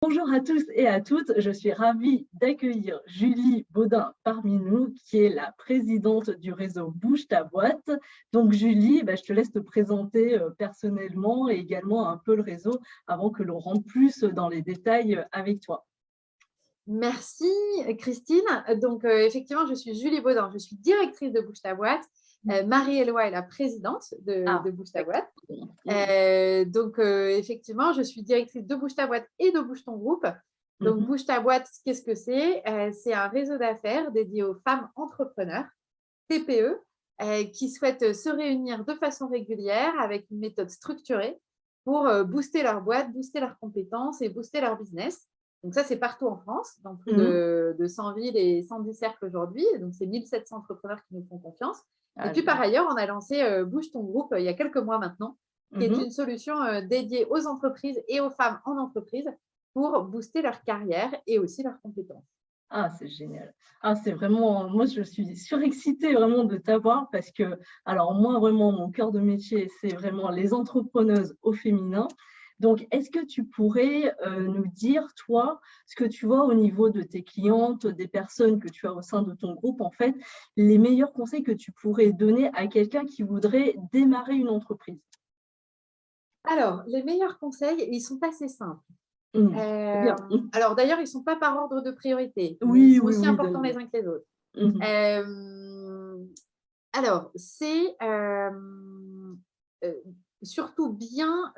Bonjour à tous et à toutes, je suis ravie d'accueillir Julie Baudin parmi nous, qui est la présidente du réseau Bouge ta boîte. Donc Julie, je te laisse te présenter personnellement et également un peu le réseau avant que l'on rentre plus dans les détails avec toi. Merci Christine. Donc effectivement, je suis Julie Baudin, je suis directrice de Bouge ta boîte. Marie-Éloi est la présidente de Bouge ta boîte. Effectivement, je suis directrice de Bouge ta boîte et de Bouge ton groupe. Donc Bouge ta boîte, qu'est-ce que c'est? C'est un réseau d'affaires dédié aux femmes entrepreneurs, TPE, qui souhaitent se réunir de façon régulière avec une méthode structurée pour booster leur boîte, booster leurs compétences et booster leur business. Donc ça, c'est partout en France, dans plus de 100 villes et 110 cercles aujourd'hui. Donc, c'est 1700 entrepreneurs qui nous font confiance. Et puis, par ailleurs, on a lancé Bouge ton groupe il y a quelques mois maintenant, qui est une solution dédiée aux entreprises et aux femmes en entreprise pour booster leur carrière et aussi leurs compétences. Ah, c'est génial. Ah, c'est vraiment, moi, je suis surexcitée vraiment de t'avoir parce que, alors moi, vraiment, mon cœur de métier, c'est vraiment les entrepreneuses au féminin. Donc, est-ce que tu pourrais nous dire, toi, ce que tu vois au niveau de tes clientes, des personnes que tu as au sein de ton groupe, en fait, les meilleurs conseils que tu pourrais donner à quelqu'un qui voudrait démarrer une entreprise? Alors, les meilleurs conseils, ils sont assez simples. Bien. Alors, d'ailleurs, ils ne sont pas par ordre de priorité. Oui, ils sont oui, aussi oui. importants les uns que les autres. Alors, c'est surtout bien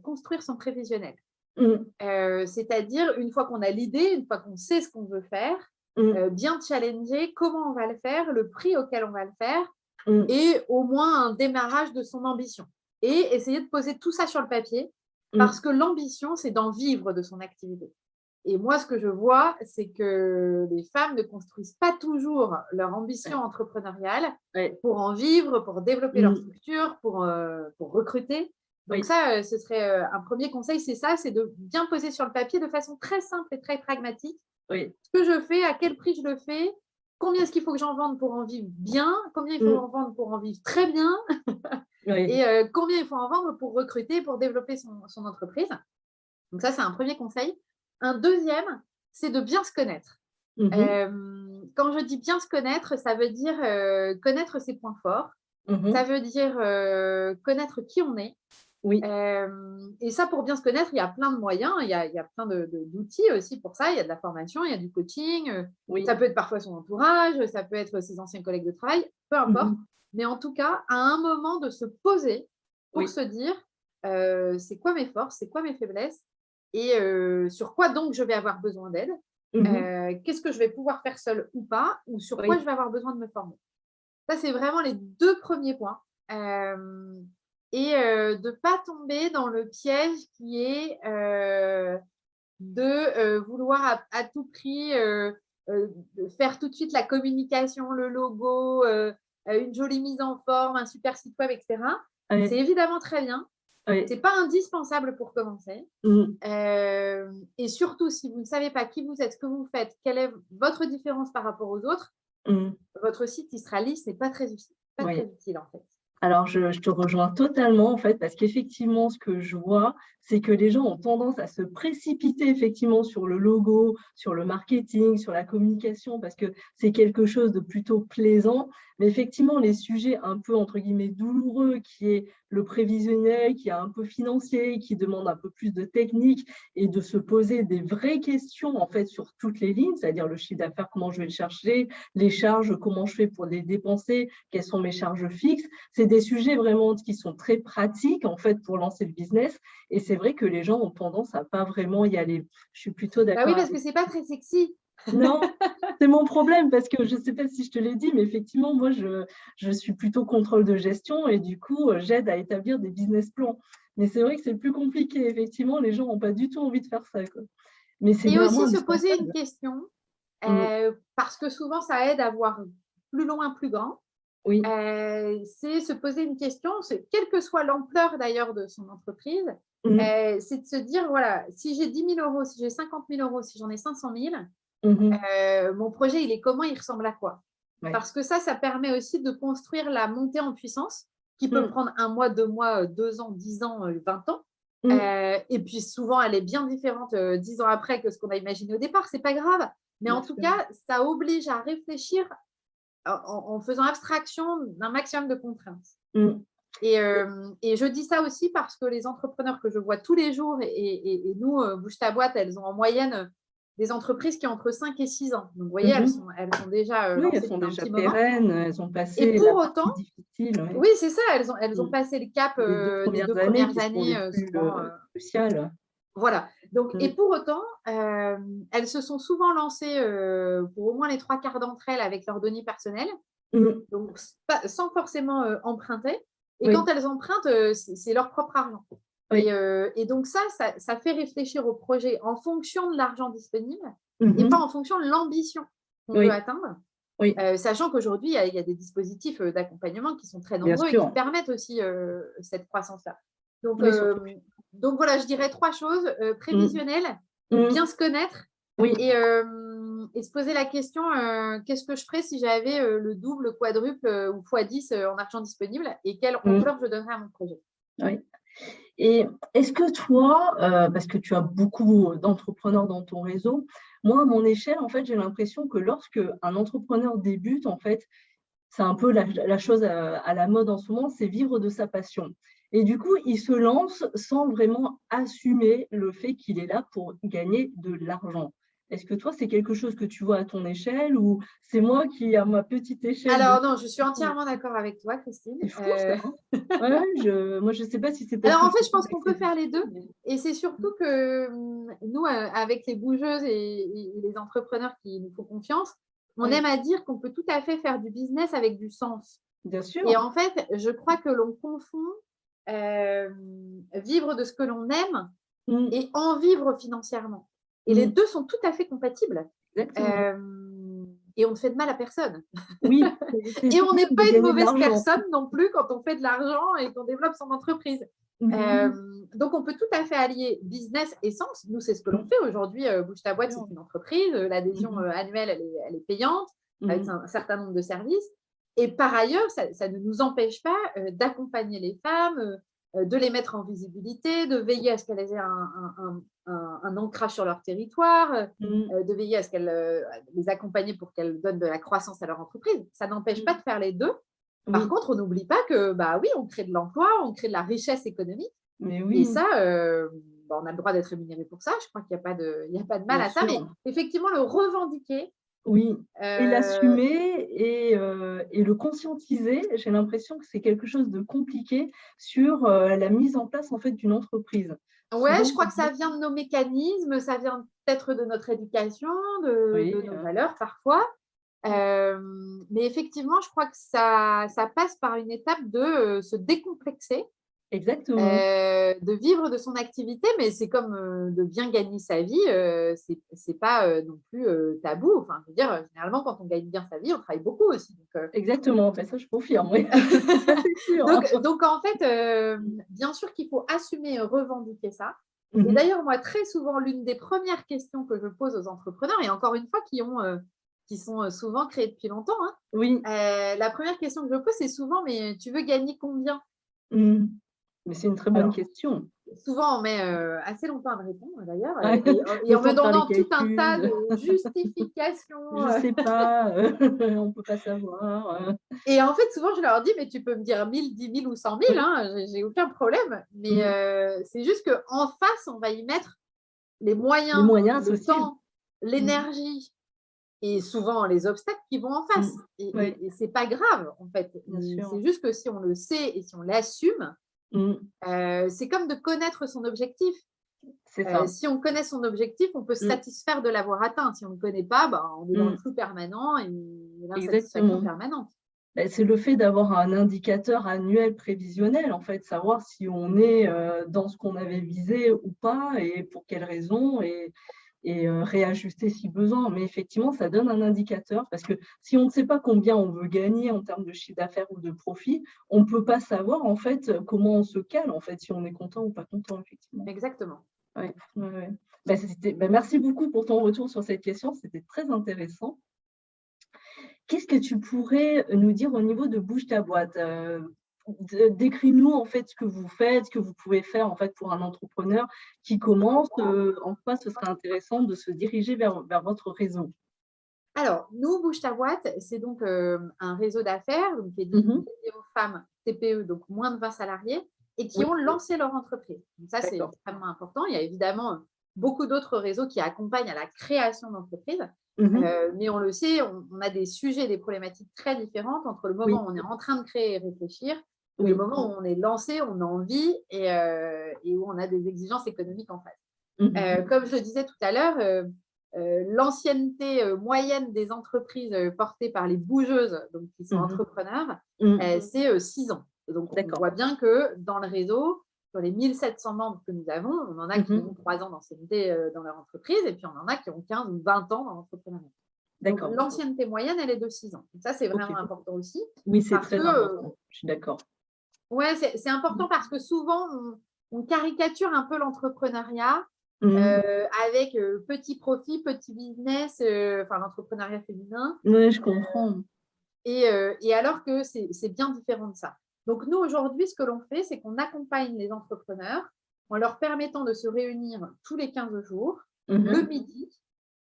construire son prévisionnel. C'est-à-dire, une fois qu'on a l'idée, une fois qu'on sait ce qu'on veut faire, bien challenger comment on va le faire, le prix auquel on va le faire, et au moins un démarrage de son ambition. Et essayer de poser tout ça sur le papier, parce que l'ambition, c'est d'en vivre de son activité. Et moi, ce que je vois, c'est que les femmes ne construisent pas toujours leur ambition entrepreneuriale pour en vivre, pour développer leur structure, pour recruter. Donc ça, ce serait un premier conseil, c'est ça, c'est de bien poser sur le papier de façon très simple et très pragmatique ce que je fais, à quel prix je le fais, combien est-ce qu'il faut que j'en vende pour en vivre bien, combien il faut en vendre pour en vivre très bien, et combien il faut en vendre pour recruter, pour développer son entreprise. Donc ça, c'est un premier conseil. Un deuxième, c'est de bien se connaître. Quand je dis bien se connaître, ça veut dire connaître ses points forts, ça veut dire connaître qui on est. Et ça, pour bien se connaître, il y a plein de moyens, il y a plein d'outils aussi pour ça. Il y a de la formation, il y a du coaching, ça peut être parfois son entourage, ça peut être ses anciens collègues de travail, peu importe. Mais en tout cas, à un moment de se poser pour se dire c'est quoi mes forces, c'est quoi mes faiblesses, et sur quoi donc je vais avoir besoin d'aide, qu'est-ce que je vais pouvoir faire seule ou pas, ou sur quoi je vais avoir besoin de me former. Ça, c'est vraiment les deux premiers points. Et de ne pas tomber dans le piège qui est de vouloir à tout prix faire tout de suite la communication, le logo, une jolie mise en forme, un super site web, etc. C'est évidemment très bien. Ce n'est pas indispensable pour commencer. Et surtout, si vous ne savez pas qui vous êtes, ce que vous faites, quelle est votre différence par rapport aux autres, votre site, il sera lisse, c'est pas très utile, très utile en fait. Alors, je te rejoins totalement, en fait, parce qu'effectivement, ce que je vois, c'est que les gens ont tendance à se précipiter effectivement sur le logo, sur le marketing, sur la communication, parce que c'est quelque chose de plutôt plaisant. Mais effectivement, les sujets un peu, entre guillemets, douloureux, qui est le prévisionnel, qui est un peu financier, qui demande un peu plus de technique et de se poser des vraies questions, en fait, sur toutes les lignes, c'est-à-dire le chiffre d'affaires, comment je vais le chercher, les charges, comment je fais pour les dépenser, quelles sont mes charges fixes. C'est des sujets vraiment qui sont très pratiques, en fait, pour lancer le business. Et c'est vrai que les gens ont tendance à pas vraiment y aller. Je suis plutôt d'accord. Oui, parce que c'est pas très sexy. Non, c'est mon problème parce que je ne sais pas si je te l'ai dit, mais effectivement, moi, je suis plutôt contrôle de gestion et du coup, j'aide à établir des business plans. Mais c'est vrai que c'est plus compliqué. Effectivement, les gens n'ont pas du tout envie de faire ça, quoi. Mais c'est et vraiment aussi se poser une indispensable. question, parce que souvent, ça aide à voir plus loin, plus grand. C'est se poser une question, quelle que soit l'ampleur d'ailleurs de son entreprise, c'est de se dire, voilà, si j'ai 10 000 euros, si j'ai 50 000 euros, si j'en ai 500 000, mon projet, il est comment, il ressemble à quoi? Parce que ça permet aussi de construire la montée en puissance qui peut prendre 1 mois, 2 mois, 2 ans, 10 ans, 20 ans. Et puis souvent, elle est bien différente 10 ans après que ce qu'on a imaginé au départ. C'est pas grave. Mais en tout cas, ça oblige à réfléchir en faisant abstraction d'un maximum de contraintes. Et je dis ça aussi parce que les entrepreneurs que je vois tous les jours, et nous, Bouge ta boîte, elles ont en moyenne des entreprises qui ont entre 5 et 6 ans. Donc, vous voyez, elles sont déjà oui, lancées elles sont depuis un déjà petit pérennes, moment. elles ont passé Et pour la autant, partie difficile. Oui, c'est ça, elles ont passé le cap Les des 2 années premières qui sont années les plus souvent. cruciales. Voilà. Donc, et pour autant, elles se sont souvent lancées pour au moins les 3/4 d'entre elles avec leurs données personnelles, donc sans forcément emprunter. Et quand elles empruntent, c'est leur propre argent. Et donc ça fait réfléchir au projet en fonction de l'argent disponible et pas en fonction de l'ambition qu'on veut atteindre. Sachant qu'aujourd'hui, il y a des dispositifs d'accompagnement qui sont très nombreux et qui permettent aussi cette croissance-là. Donc voilà, je dirais 3 choses. Prévisionnel, bien se connaître et se poser la question, qu'est-ce que je ferais si j'avais le double, le quadruple ou x10 en argent disponible et quelle ampleur je donnerais à mon projet. Oui. Et est-ce que toi, parce que tu as beaucoup d'entrepreneurs dans ton réseau, moi, à mon échelle, en fait, j'ai l'impression que lorsque un entrepreneur débute, en fait, c'est un peu la chose à la mode en ce moment, c'est vivre de sa passion. Et du coup, il se lance sans vraiment assumer le fait qu'il est là pour gagner de l'argent. Est-ce que toi, c'est quelque chose que tu vois à ton échelle ou c'est moi qui, à ma petite échelle… Alors non, je suis entièrement d'accord avec toi, Christine. C'est fou ça, hein. Moi, je ne sais pas si c'est parce Alors que en fait, je pense qu'on peut faire les deux. Et c'est surtout que nous, avec les bougeuses et les entrepreneurs qui nous font confiance, on aime à dire qu'on peut tout à fait faire du business avec du sens. Bien sûr. Et en fait, je crois que l'on confond vivre de ce que l'on aime et en vivre financièrement. Et les deux sont tout à fait compatibles. Et on ne fait de mal à personne. Oui. Et on n'est pas une mauvaise personne non plus quand on fait de l'argent et qu'on développe son entreprise. Donc, on peut tout à fait allier business et sens. Nous, c'est ce que l'on fait aujourd'hui. Bouge ta boîte, c'est une entreprise. L'adhésion annuelle, elle est payante avec un certain nombre de services. Et par ailleurs, ça ne nous empêche pas d'accompagner les femmes, de les mettre en visibilité, de veiller à ce qu'elles aient un ancrage sur leur territoire, de veiller à ce qu'elles les accompagner pour qu'elles donnent de la croissance à leur entreprise. Ça n'empêche pas de faire les deux. Par contre, on n'oublie pas que, bah oui, on crée de l'emploi, on crée de la richesse économique. Et ça, on a le droit d'être rémunéré pour ça. Je crois qu'il n'y a pas de mal à ça. Mais effectivement, le revendiquer. Oui, et l'assumer et le conscientiser, j'ai l'impression que c'est quelque chose de compliqué sur la mise en place en fait d'une entreprise. Ouais, je crois que ça vient de nos mécanismes, ça vient peut-être de notre éducation, de nos valeurs parfois. Mais effectivement, je crois que ça passe par une étape de se décomplexer. Exactement. De vivre de son activité, mais c'est comme de bien gagner sa vie, c'est pas non plus tabou. Enfin, je veux dire, généralement, quand on gagne bien sa vie, on travaille beaucoup aussi. Donc, exactement, enfin, ça je confirme, oui. donc, en fait, bien sûr qu'il faut assumer et revendiquer ça. Et d'ailleurs, moi, très souvent, l'une des premières questions que je pose aux entrepreneurs, et encore une fois, qui sont souvent créés depuis longtemps, hein, la première question que je pose, c'est souvent, mais tu veux gagner combien ? Mais c'est une très bonne question. Souvent, on met assez longtemps à me répondre, d'ailleurs, et en me donnant tout un tas de justifications. Je ne sais pas, on ne peut pas savoir. Et en fait, souvent, je leur dis, mais tu peux me dire 1000, 10 000 ou 100 000, hein, j'ai aucun problème. Mais c'est juste qu'en face, on va y mettre les moyens le temps, l'énergie et souvent les obstacles qui vont en face. Et ce n'est pas grave, en fait. C'est juste que si on le sait et si on l'assume, c'est comme de connaître son objectif. Si on connaît son objectif, on peut se satisfaire de l'avoir atteint. Si on ne le connaît pas, on est dans le flou permanent et l'insatisfaction permanente. C'est le fait d'avoir un indicateur annuel prévisionnel, en fait, savoir si on est dans ce qu'on avait visé ou pas et pour quelles raisons et réajuster si besoin. Mais effectivement, ça donne un indicateur parce que si on ne sait pas combien on veut gagner en termes de chiffre d'affaires ou de profit, on ne peut pas savoir en fait comment on se cale, en fait, si on est content ou pas content, effectivement. Exactement. Merci beaucoup pour ton retour sur cette question, c'était très intéressant. Qu'est-ce que tu pourrais nous dire au niveau de Bouge ta boîte ? décris-nous en fait ce que vous faites, ce que vous pouvez faire en fait pour un entrepreneur qui commence. En quoi ce serait intéressant de se diriger vers votre réseau? Alors, nous, Bouge ta boîte, c'est donc un réseau d'affaires qui est dédié aux femmes TPE, donc moins de 20 salariés, et qui ont lancé leur entreprise. Donc ça, c'est extrêmement important. Il y a évidemment beaucoup d'autres réseaux qui accompagnent à la création d'entreprises. Mais on le sait, on a des sujets, des problématiques très différentes entre le moment où on est en train de créer et réfléchir et le moment où on est lancé, on a envie et où on a des exigences économiques en face. Comme je le disais tout à l'heure, l'ancienneté moyenne des entreprises portées par les bougeuses, donc qui sont entrepreneurs, c'est 6 ans. Et donc, on voit bien que dans le réseau, sur les 1700 membres que nous avons, on en a qui ont 3 ans d'ancienneté dans leur entreprise et puis on en a qui ont 15 ou 20 ans dans l'entrepreneuriat. Donc, l'ancienneté moyenne, elle est de 6 ans. Donc ça, c'est vraiment important aussi. Oui, c'est très important. Je suis d'accord. Oui, c'est important parce que souvent, on caricature un peu l'entrepreneuriat avec petit profit, petit business, enfin l'entrepreneuriat féminin. Oui, je comprends. Et alors que c'est bien différent de ça. Donc, nous, aujourd'hui, ce que l'on fait, c'est qu'on accompagne les entrepreneurs en leur permettant de se réunir tous les 15 jours, le midi.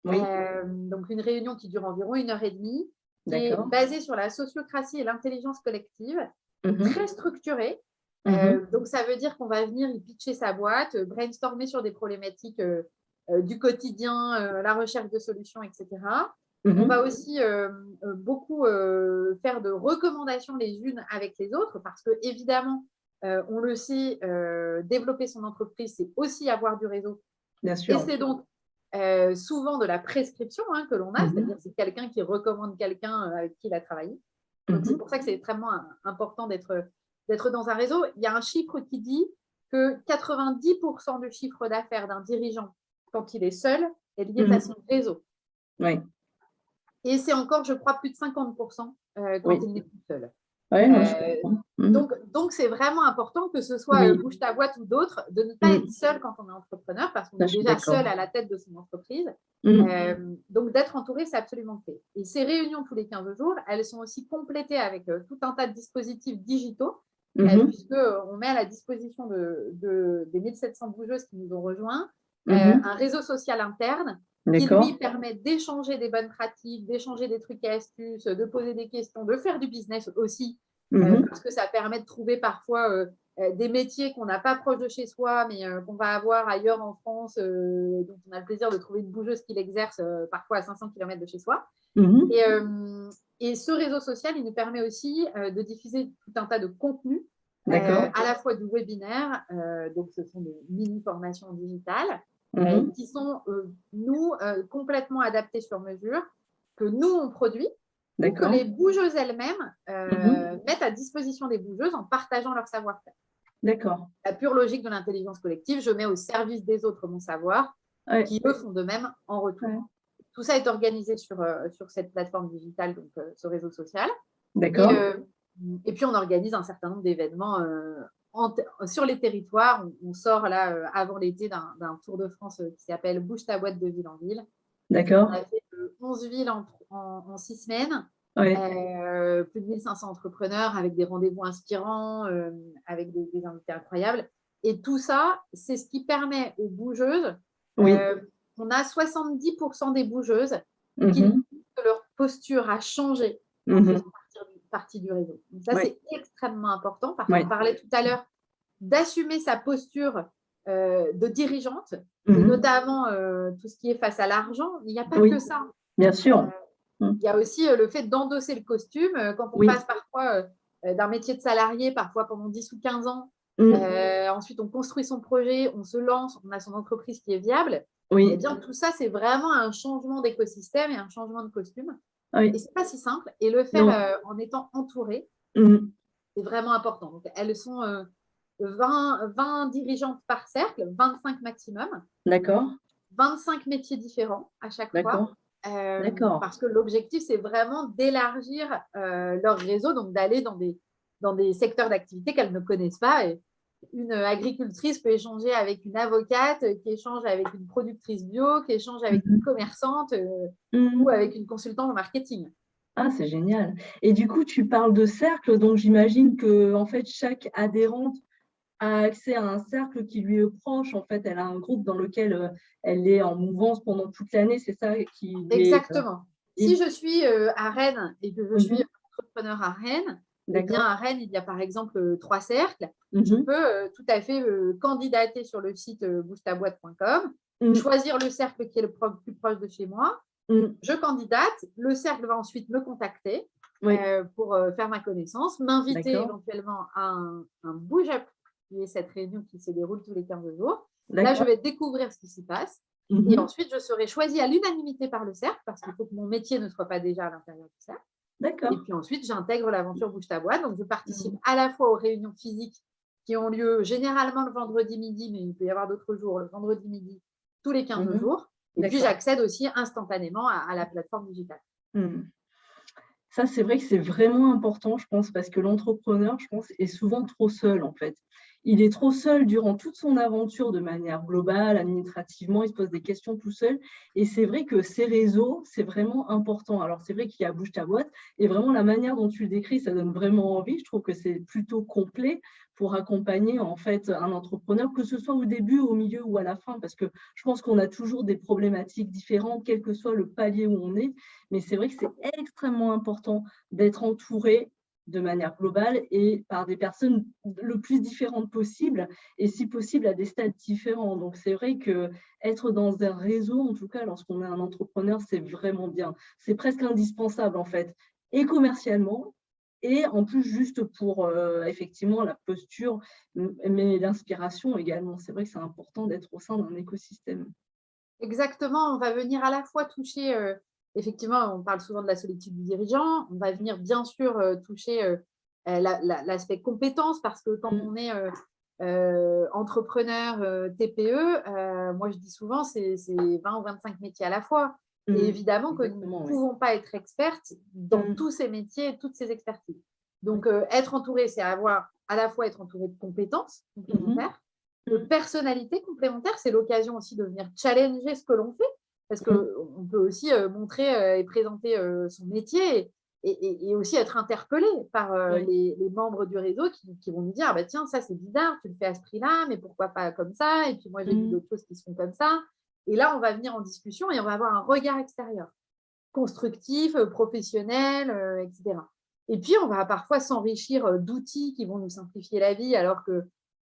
Donc, une réunion qui dure environ 1h30, qui est basée sur la sociocratie et l'intelligence collective, très structurée. Donc, ça veut dire qu'on va venir y pitcher sa boîte, brainstormer sur des problématiques du quotidien, la recherche de solutions, etc. On va aussi beaucoup faire de recommandations les unes avec les autres parce que, évidemment, on le sait, développer son entreprise, c'est aussi avoir du réseau. Bien sûr. Et c'est donc souvent de la prescription que l'on a, c'est-à-dire c'est quelqu'un qui recommande quelqu'un avec qui il a travaillé. Donc, c'est pour ça que c'est extrêmement important d'être dans un réseau. Il y a un chiffre qui dit que 90% du chiffre d'affaires d'un dirigeant, quand il est seul, est lié à son réseau. Oui. Et c'est encore, je crois, plus de 50% quand il n'est plus seul. Donc, c'est vraiment important que ce soit Bouge ta boîte ou d'autres, de ne pas être seul quand on est entrepreneur, parce qu'on est déjà seul à la tête de son entreprise. Donc, d'être entouré, c'est absolument clé. Et ces réunions tous les 15 jours, elles sont aussi complétées avec tout un tas de dispositifs digitaux, puisqu'on met à la disposition des 1700 bougeuses qui nous ont rejoints un réseau social interne qui lui permet d'échanger des bonnes pratiques, d'échanger des trucs et astuces, de poser des questions, de faire du business aussi, parce que ça permet de trouver parfois des métiers qu'on n'a pas proche de chez soi, mais qu'on va avoir ailleurs en France, dont on a le plaisir de trouver une bougeuse qui l'exerce parfois à 500 km de chez soi. Et ce réseau social, il nous permet aussi de diffuser tout un tas de contenus, à la fois du webinaire, donc ce sont des mini-formations digitales, qui sont, nous, complètement adaptés sur mesure, que nous, on produit, ou que les bougeuses elles-mêmes mettent à disposition des bougeuses en partageant leur savoir-faire. D'accord. La pure logique de l'intelligence collective, je mets au service des autres mon savoir, qui, eux, font de même en retour. Tout ça est organisé sur cette plateforme digitale, donc ce réseau social. D'accord. Et puis, on organise un certain nombre d'événements sur les territoires. On sort là, avant l'été, d'un tour de France qui s'appelle Bouge ta boîte de ville en ville. D'accord. On a fait 11 villes en 6 semaines. Plus de 1500 entrepreneurs avec des rendez-vous inspirants, avec des invités incroyables. Et tout ça, c'est ce qui permet aux bougeuses. On a 70% des bougeuses qui disent que leur posture a changé en faisant partie du réseau. Donc ça, c'est extrêmement important parce qu'on parlait tout à l'heure d'assumer sa posture de dirigeante, et notamment tout ce qui est face à l'argent. Il n'y a pas que ça. Bien sûr. Il y a aussi le fait d'endosser le costume quand on passe parfois d'un métier de salarié, parfois pendant 10 ou 15 ans. Ensuite, on construit son projet, on se lance, on a son entreprise qui est viable. Eh bien, tout ça, c'est vraiment un changement d'écosystème et un changement de costume. Et ce n'est pas si simple. Et le faire en étant entouré, c'est vraiment important. Donc, elles sont 20 dirigeantes par cercle, 25 maximum. D'accord. 25 métiers différents à chaque fois. Parce que l'objectif, c'est vraiment d'élargir leur réseau, donc d'aller dans des secteurs d'activité qu'elles ne connaissent pas. Et une agricultrice peut échanger avec une avocate, qui échange avec une productrice bio, qui échange avec une commerçante ou avec une consultante en marketing. Ah, c'est génial. Et du coup, tu parles de cercle, donc j'imagine que en fait, chaque adhérente a accès à un cercle qui lui est proche. En fait, elle a un groupe dans lequel elle est en mouvance pendant toute l'année. C'est ça qui lui est Exactement. Si libre. je suis à Rennes et que je suis Mhm. entrepreneur à Rennes, eh bien, D'accord. à Rennes, il y a par exemple 3 cercles. Je Mhm. peux tout à fait candidater sur le site bougetaboîte.com, Mhm. choisir le cercle qui est le plus proche de chez moi. Mhm. Je candidate. Le cercle va ensuite me contacter Oui, pour faire ma connaissance, m'inviter d'accord. éventuellement à un Bouge Up, qui est cette réunion qui se déroule tous les 15 jours. Là, je D'accord. vais découvrir ce qui s'y passe. Et Mhm. ensuite, je serai choisie à l'unanimité par le cercle, parce qu'il faut que mon métier ne soit pas déjà à l'intérieur du cercle. Et D'accord. puis ensuite, j'intègre l'aventure Bouge ta boîte. Donc, je participe Mhm. à la fois aux réunions physiques qui ont lieu généralement le vendredi midi, mais il peut y avoir d'autres jours, le vendredi midi, tous les 15 Mhm. jours. Et puis, D'accord. j'accède aussi instantanément à la plateforme digitale. Mhm. Ça, c'est vrai que c'est vraiment important, je pense, parce que l'entrepreneur, je pense, est souvent trop seul, en fait. Il est trop seul durant toute son aventure de manière globale, administrativement, il se pose des questions tout seul. Et c'est vrai que ces réseaux, c'est vraiment important. Alors, c'est vrai qu'il y a Bouge ta boîte, et vraiment la manière dont tu le décris, ça donne vraiment envie. Je trouve que c'est plutôt complet pour accompagner, en fait, un entrepreneur, que ce soit au début, au milieu ou à la fin, parce que je pense qu'on a toujours des problématiques différentes, quel que soit le palier où on est. Mais c'est vrai que c'est extrêmement important d'être entouré de manière globale et par des personnes le plus différentes possible et si possible à des stades différents. Donc c'est vrai que être dans un réseau, en tout cas lorsqu'on est un entrepreneur, c'est vraiment bien. C'est presque indispensable en fait, et commercialement et en plus juste pour effectivement la posture, mais l'inspiration également. C'est vrai que c'est important d'être au sein d'un écosystème. Exactement, on va venir à la fois toucher, effectivement, on parle souvent de la solitude du dirigeant, on va venir bien sûr toucher l'aspect compétence, parce que quand Mmh. on est entrepreneur TPE, moi je dis souvent, c'est 20 ou 25 métiers à la fois. Et Mmh. évidemment que nous ne Exactement, oui. pouvons pas être expertes dans Mmh. tous ces métiers et toutes ces expertises. Oui. Donc, être entouré, c'est avoir à la fois être entouré de compétences Mmh. complémentaires, de Mmh. personnalité complémentaire. C'est l'occasion aussi de venir challenger ce que l'on fait, parce Mmh. qu'on peut aussi montrer et présenter son métier et aussi être interpellé par Oui. les membres du réseau qui vont nous dire ah bah tiens, ça c'est bizarre, tu le fais à ce prix-là, mais pourquoi pas comme ça? Et puis moi j'ai vu Mmh. d'autres choses qui se font comme ça. Et là, on va venir en discussion et on va avoir un regard extérieur, constructif, professionnel, etc. Et puis, on va parfois s'enrichir d'outils qui vont nous simplifier la vie, alors que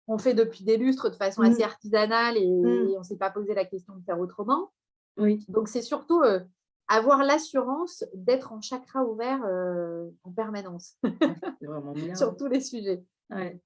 on fait depuis des lustres de façon assez Mmh. artisanale et Mmh. on ne s'est pas posé la question de faire autrement. Oui, Donc, c'est surtout avoir l'assurance d'être en chakra ouvert en permanence ah ça, c'est vraiment bien, sur ouais. tous les sujets. Ouais.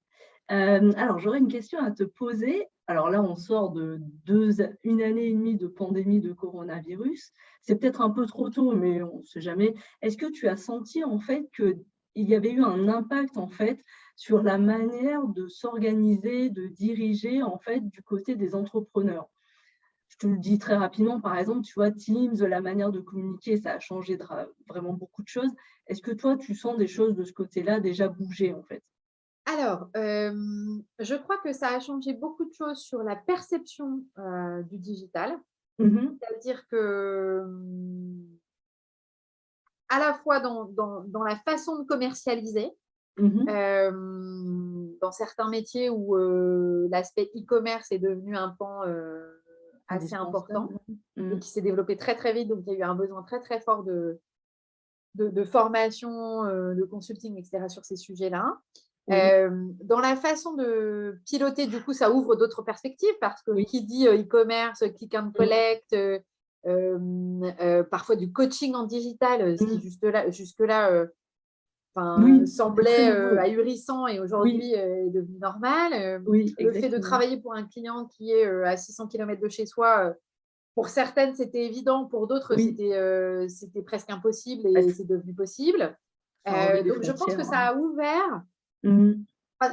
Alors j'aurais une question à te poser. Alors là, on sort de 1 année et demie de pandémie de coronavirus. C'est peut-être un peu trop tôt, mais on ne sait jamais. Est-ce que tu as senti en fait qu'il y avait eu un impact en fait sur la manière de s'organiser, de diriger en fait du côté des entrepreneurs? Je te le dis très rapidement, par exemple, tu vois, Teams, la manière de communiquer, ça a changé vraiment beaucoup de choses. Est-ce que toi, tu sens des choses de ce côté-là déjà bouger, en fait? Alors, je crois que ça a changé beaucoup de choses sur la perception du digital. Mmh. C'est-à-dire que, à la fois dans la façon de commercialiser, Mmh. dans certains métiers où l'aspect e-commerce est devenu un pan assez important Indispensable. et Mmh. qui s'est développé très très vite. Donc, il y a eu un besoin très très fort de formation, de consulting, etc. sur ces sujets-là. Oui, Dans la façon de piloter, du coup, ça ouvre d'autres perspectives, parce que oui. qui dit e-commerce, click and Mmh. collect, parfois du coaching en digital, ce qui Mmh. jusque-là Oui, c'était très semblait nouveau. ahurissant et Oui, aujourd'hui est devenu normal. oui, Le fait de exactement. travailler pour un client qui est à 600 km de chez soi, pour certaines, c'était évident, pour d'autres, Oui, c'était presque impossible bah, et c'est devenu possible. ça a enlevé des Donc, je pense que frontières, ça hein. a ouvert, Mmh. enfin,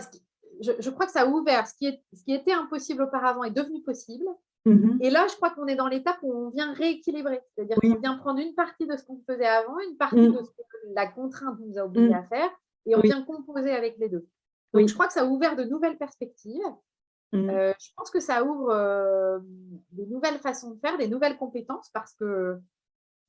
je crois que ça a ouvert ce qui était impossible auparavant est devenu possible. Mmh. Et là, je crois qu'on est dans l'étape où on vient rééquilibrer. C'est-à-dire qu'on Oui. vient prendre une partie de ce qu'on faisait avant, une partie de Mmh. ce que la contrainte nous a obligés Mmh. à faire, et on Oui, vient composer avec les deux. Donc, je oui. crois que ça a ouvert de nouvelles perspectives. Mmh. Je pense que ça ouvre des nouvelles façons de faire, des nouvelles compétences, parce que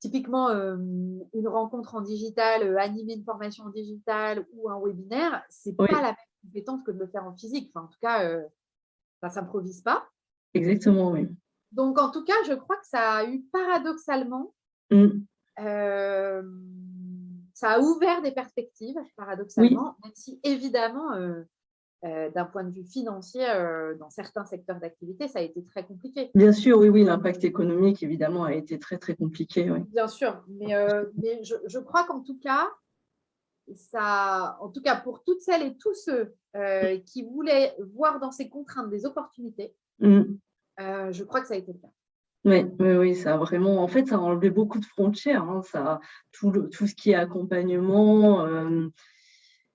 typiquement, une rencontre en digital, animer une formation en digital ou un webinaire, ce n'est pas la même compétence que de le faire en physique. Enfin, en tout cas, ça ne s'improvise pas. Exactement, oui. Donc, en tout cas, je crois que ça a eu paradoxalement, ça a ouvert des perspectives, paradoxalement, même si évidemment, d'un point de vue financier, dans certains secteurs d'activité, ça a été très compliqué. Bien sûr, oui, l'impact économique, évidemment, a été très, très compliqué. Oui. Bien sûr, mais je crois qu'en tout cas, ça, en tout cas pour toutes celles et tous ceux qui voulaient voir dans ces contraintes des opportunités, je crois que ça a été le cas. Oui, ça a vraiment, en fait, ça a enlevé beaucoup de frontières. Hein, tout ce qui est accompagnement,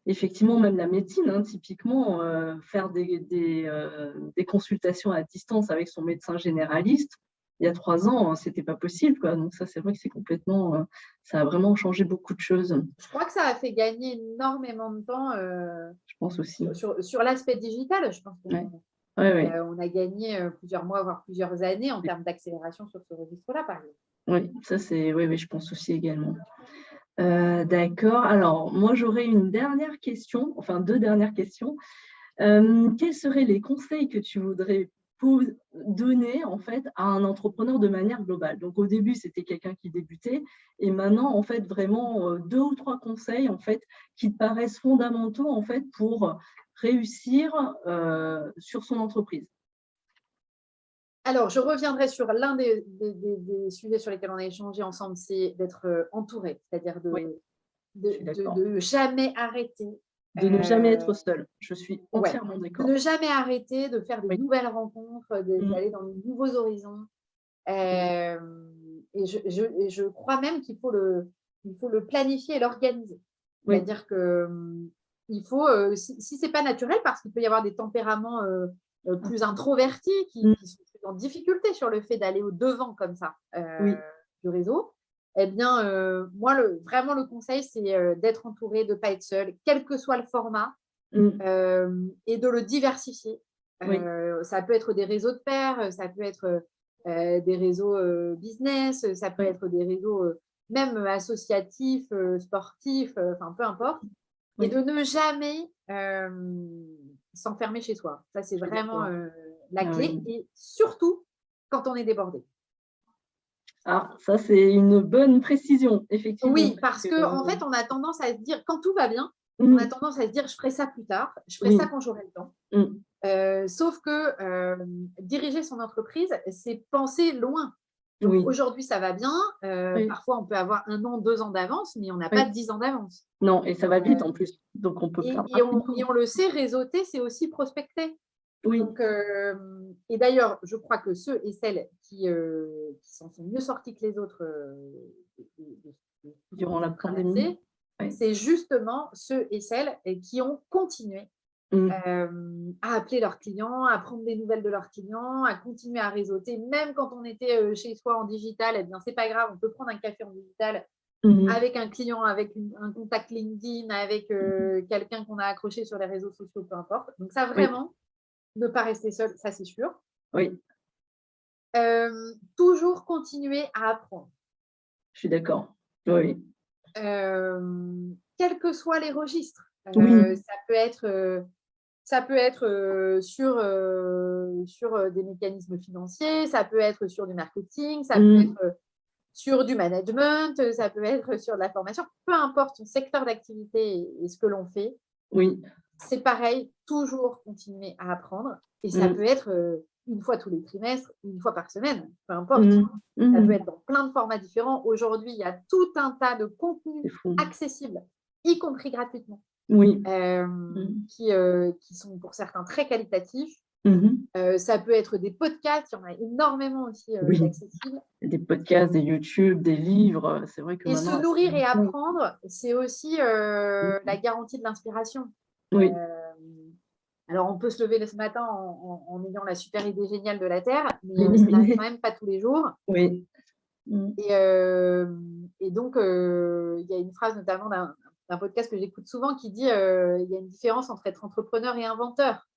effectivement, même la médecine, hein, typiquement, faire des consultations à distance avec son médecin généraliste, il y a 3 ans, c'était pas possible, quoi. Donc ça, c'est vrai que c'est complètement, ça a vraiment changé beaucoup de choses. Je crois que ça a fait gagner énormément de temps. Je pense aussi. Sur l'aspect digital, je pense qu'on a gagné plusieurs mois, voire plusieurs années en termes d'accélération sur ce registre-là, par exemple. Oui, ça c'est, oui, je pense aussi également. D'accord. Alors, moi, j'aurais une dernière question, enfin 2 dernières questions. Quels seraient les conseils que tu voudrais donner en fait à un entrepreneur de manière globale? Donc, au début, c'était quelqu'un qui débutait, et maintenant, en fait, vraiment 2 ou 3 conseils en fait qui te paraissent fondamentaux en fait pour réussir sur son entreprise. Alors, je reviendrai sur l'un des sujets sur lesquels on a échangé ensemble, c'est d'être entouré, c'est-à-dire de jamais arrêter. De ne jamais être seul. Je suis entièrement d'accord. De ne jamais arrêter de faire de nouvelles rencontres, d'aller dans de nouveaux horizons. Et je crois même qu'il faut le planifier et l'organiser. C'est-à-dire qu'il faut, si ce n'est pas naturel, parce qu'il peut y avoir des tempéraments plus introvertis qui sont plus en difficulté sur le fait d'aller au-devant comme ça du réseau, eh bien, moi, vraiment, le conseil, c'est d'être entouré, de ne pas être seul, quel que soit le format, et de le diversifier. Ça peut être des réseaux de pairs, ça peut être des réseaux business, ça peut être des réseaux même associatifs, sportifs, enfin, peu importe. Et de ne jamais s'enfermer chez soi. Ça, c'est vraiment la clé. Et surtout, quand on est débordé. Ah, ça, c'est une bonne précision, effectivement. Oui, parce qu'en fait, on a tendance à se dire, quand tout va bien, on a tendance à se dire, je ferai ça plus tard, je ferai ça quand j'aurai le temps. Sauf que diriger son entreprise, c'est penser loin. Donc, aujourd'hui, ça va bien. Parfois, on peut avoir 1 an, 2 ans d'avance, mais on n'a pas 10 ans d'avance. Non, et ça va vite en plus. Donc, on peut perdre. Et on le sait, réseauter, c'est aussi prospecter. Oui. Donc, et d'ailleurs, je crois que ceux et celles qui s'en sont mieux sortis que les autres durant la pandémie, c'est justement ceux et celles qui ont continué à appeler leurs clients, à prendre des nouvelles de leurs clients, à continuer à réseauter, même quand on était chez soi en digital. Eh bien, c'est pas grave, on peut prendre un café en digital avec un client, avec un contact LinkedIn, avec quelqu'un qu'on a accroché sur les réseaux sociaux, peu importe. Donc ça, vraiment, ne pas rester seul, ça c'est sûr. Oui. Toujours continuer à apprendre. Je suis d'accord. Oui. Quels que soient les registres. Ça peut être sur des mécanismes financiers, ça peut être sur du marketing, ça peut être sur du management, ça peut être sur de la formation. Peu importe son secteur d'activité et ce que l'on fait, c'est pareil, toujours continuer à apprendre. Et ça peut être une fois tous les trimestres, une fois par semaine, peu importe. Ça peut être dans plein de formats différents. Aujourd'hui, il y a tout un tas de contenus accessibles, y compris gratuitement, qui sont pour certains très qualitatifs. Ça peut être des podcasts, il y en a énormément aussi d'accessibles. Des podcasts, des YouTube, des livres, c'est vrai que et se nourrir et apprendre, c'est aussi la garantie de l'inspiration. Alors, on peut se lever ce matin en ayant la super idée géniale de la Terre, mais ça n'arrive quand même pas tous les jours. Et donc, il y a une phrase notamment d'un podcast que j'écoute souvent qui dit il y a une différence entre être entrepreneur et inventeur.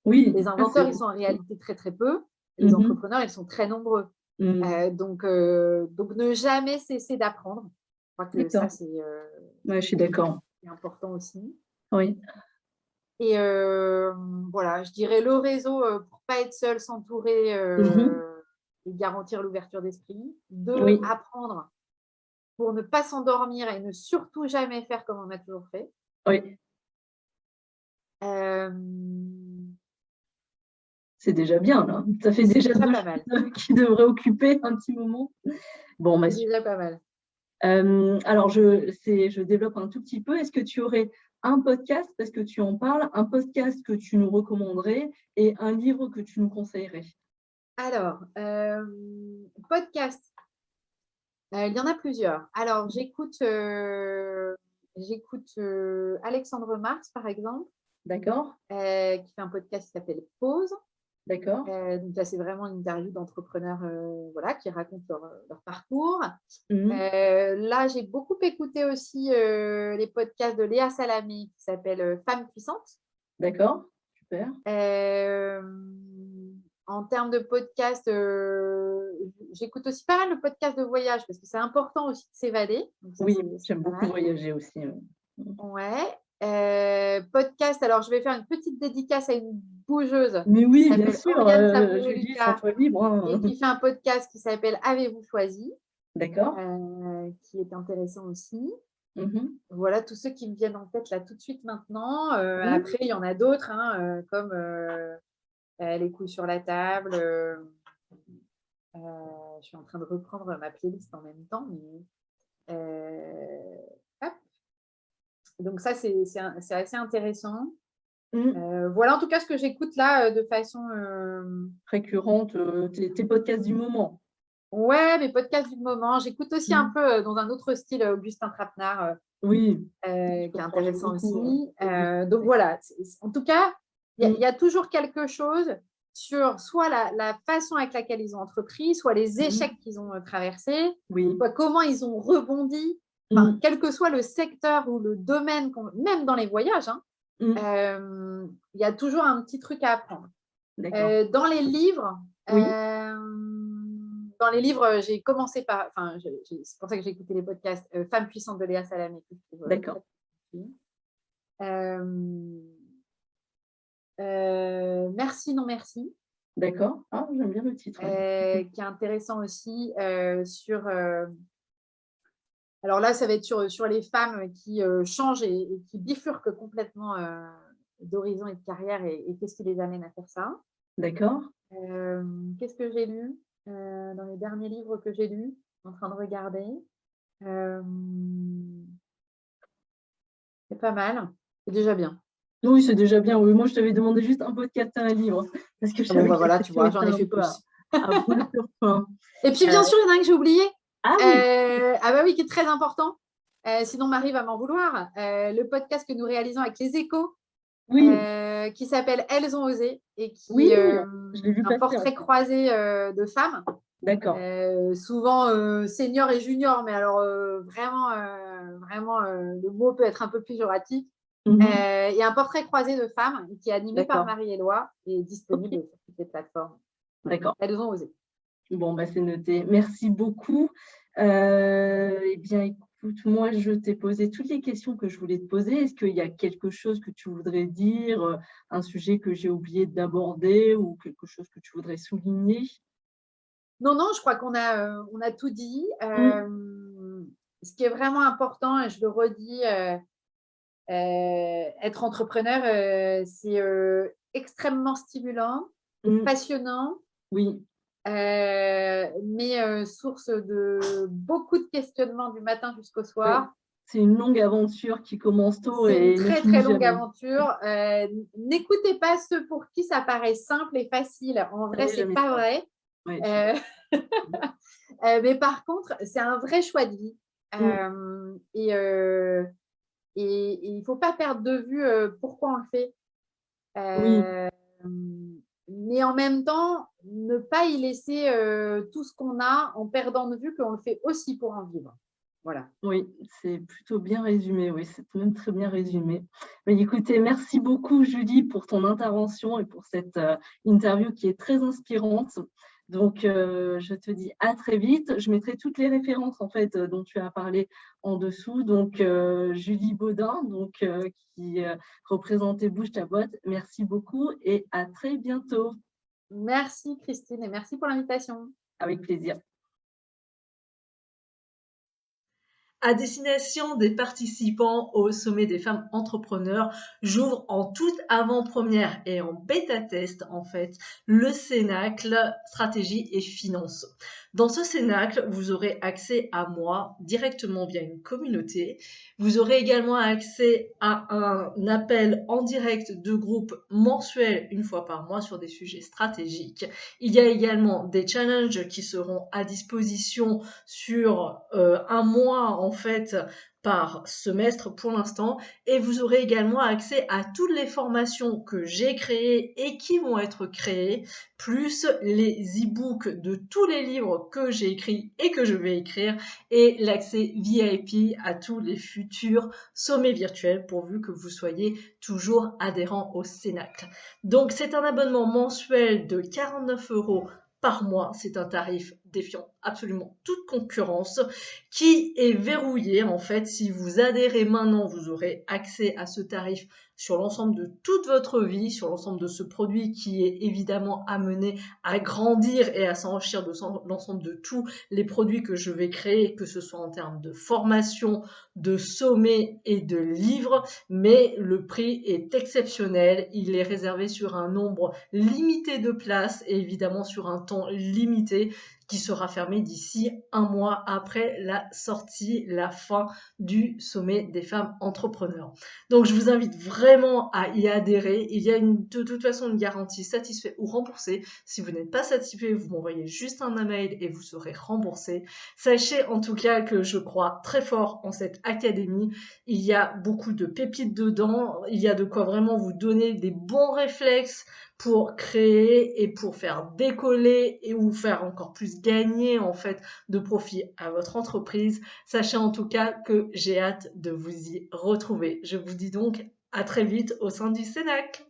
Les inventeurs, ils sont en réalité très, très peu. Les entrepreneurs, ils sont très nombreux. Donc, ne jamais cesser d'apprendre. Je crois que ça, c'est je suis d'accord. Important aussi. Oui. Et voilà, je dirais le réseau pour ne pas être seul, s'entourer et garantir l'ouverture d'esprit. 2, apprendre pour ne pas s'endormir et ne surtout jamais faire comme on a toujours fait. Oui. C'est déjà bien, là. Ça fait déjà 2 pas mal. Qui devraient occuper un petit moment. Bon, c'est déjà pas mal. Alors, je développe un tout petit peu. Est-ce que tu aurais un podcast, parce que tu en parles, un podcast que tu nous recommanderais et un livre que tu nous conseillerais? Alors, podcast, il y en a plusieurs. Alors, j'écoute Alexandre Marx, par exemple. D'accord. Qui fait un podcast qui s'appelle Pause. D'accord. Donc là, c'est vraiment une interview d'entrepreneurs qui racontent leur parcours. Là, j'ai beaucoup écouté aussi les podcasts de Léa Salamé qui s'appelle Femmes puissantes. D'accord, super. En termes de podcast, j'écoute aussi pas mal de podcasts de voyage parce que c'est important aussi de s'évader. Oui, j'aime beaucoup voyager aussi. Ouais. Podcast, alors je vais faire une petite dédicace à une bougeuse. Mais oui, bien sûr, Julie, sens-toi libre. Et qui fait un podcast qui s'appelle Avez-vous choisi? D'accord. Qui est intéressant aussi. Voilà tous ceux qui me viennent en tête là tout de suite maintenant. Après, il y en a d'autres, comme Les couilles sur la table. Je suis en train de reprendre ma playlist en même temps, mais hop. Donc ça, c'est assez intéressant. Voilà en tout cas ce que j'écoute là de façon récurrente, tes podcasts du moment. Ouais, mes podcasts du moment. J'écoute aussi un peu dans un autre style Augustin Trapenard, qui est intéressant aussi. Donc voilà, en tout cas, il y a toujours quelque chose sur soit la façon avec laquelle ils ont entrepris, soit les échecs qu'ils ont traversés, soit comment ils ont rebondi, quel que soit le secteur ou le domaine, même dans les voyages, il y a toujours un petit truc à apprendre. Dans les livres, j'ai commencé par, c'est pour ça que j'ai écouté les podcasts Femmes puissantes de Léa Salamé. D'accord. Merci, non merci. D'accord. Ah, j'aime bien le titre. Qui est intéressant aussi sur. Alors là, ça va être sur les femmes qui changent et qui bifurquent complètement d'horizon et de carrière et qu'est-ce qui les amène à faire ça. D'accord. Qu'est-ce que j'ai lu dans les derniers livres que j'ai lus, en train de regarder. C'est pas mal. C'est déjà bien. Oui, c'est déjà bien. Oui, moi, je t'avais demandé juste un podcast et un livre. Parce que je savais voilà, tu vois, j'en ai fait plus. Et puis, bien sûr, il y en a un que j'ai oublié. Ah oui. Bah oui, qui est très important. Sinon, Marie va m'en vouloir. Le podcast que nous réalisons avec les Échos, qui s'appelle Elles ont osé et qui est un portrait croisé de femmes. D'accord. Souvent senior et junior, mais alors vraiment, le mot peut être un peu péjoratif. Il y a un portrait croisé de femmes qui est animé par Marie-Éloi et disponible sur toutes les plateformes. D'accord. Elles ont osé. Bon, c'est noté. Merci beaucoup. Eh bien, écoute, moi, je t'ai posé toutes les questions que je voulais te poser. Est-ce qu'il y a quelque chose que tu voudrais dire, un sujet que j'ai oublié d'aborder ou quelque chose que tu voudrais souligner? Non, je crois qu'on a tout dit. Ce qui est vraiment important, et je le redis, être entrepreneur, c'est extrêmement stimulant, passionnant. Oui. Mais source de beaucoup de questionnements du matin jusqu'au soir. C'est une longue aventure qui commence tôt. C'est une très, très longue aventure. N'écoutez pas ceux pour qui ça paraît simple et facile. En vrai, c'est pas vrai. Mais par contre, c'est un vrai choix de vie. Et il ne faut pas perdre de vue pourquoi on le fait. Mais en même temps, ne pas y laisser tout ce qu'on a en perdant de vue qu'on le fait aussi pour en vivre. Voilà. Oui, c'est plutôt bien résumé. Oui, c'est même très bien résumé. Mais écoutez, merci beaucoup, Julie, pour ton intervention et pour cette interview qui est très inspirante. Donc, je te dis à très vite. Je mettrai toutes les références en fait dont tu as parlé en dessous. Donc, Julie Baudin, donc, qui représentait Bouge ta boîte. Merci beaucoup et à très bientôt. Merci Christine et merci pour l'invitation. Avec plaisir. À destination des participants au sommet des femmes entrepreneurs, j'ouvre en toute avant-première et en bêta-test en fait le Cénacle Stratégie et Finance. Dans ce Cénacle, vous aurez accès à moi directement via une communauté. Vous aurez également accès à un appel en direct de groupe mensuel une fois par mois sur des sujets stratégiques. Il y a également des challenges qui seront à disposition sur un mois en fait par semestre pour l'instant, et vous aurez également accès à toutes les formations que j'ai créées et qui vont être créées, plus les e-books de tous les livres que j'ai écrits et que je vais écrire, et l'accès VIP à tous les futurs sommets virtuels pourvu que vous soyez toujours adhérent au Cénacle. Donc c'est un abonnement mensuel de 49 € par mois. C'est un tarif défiant absolument toute concurrence qui est verrouillé. En fait, si vous adhérez maintenant, vous aurez accès à ce tarif sur l'ensemble de toute votre vie, sur l'ensemble de ce produit qui est évidemment amené à grandir et à s'enrichir de l'ensemble de tous les produits que je vais créer, que ce soit en termes de formation, de sommets et de livres, mais le prix est exceptionnel. Il est réservé sur un nombre limité de places et évidemment sur un temps limité qui sera fermé d'ici un mois après la sortie, la fin du sommet des femmes entrepreneurs. Donc je vous invite vraiment à y adhérer. Il y a de toute façon une garantie satisfait ou remboursé. Si vous n'êtes pas satisfait, vous m'envoyez juste un mail et vous serez remboursé. Sachez en tout cas que je crois très fort en cette académie. Il y a beaucoup de pépites dedans. Il y a de quoi vraiment vous donner des bons réflexes pour créer et pour faire décoller et vous faire encore plus gagner en fait de profit à votre entreprise. Sachez en tout cas que j'ai hâte de vous y retrouver. Je vous dis donc à très vite au sein du Cénacle.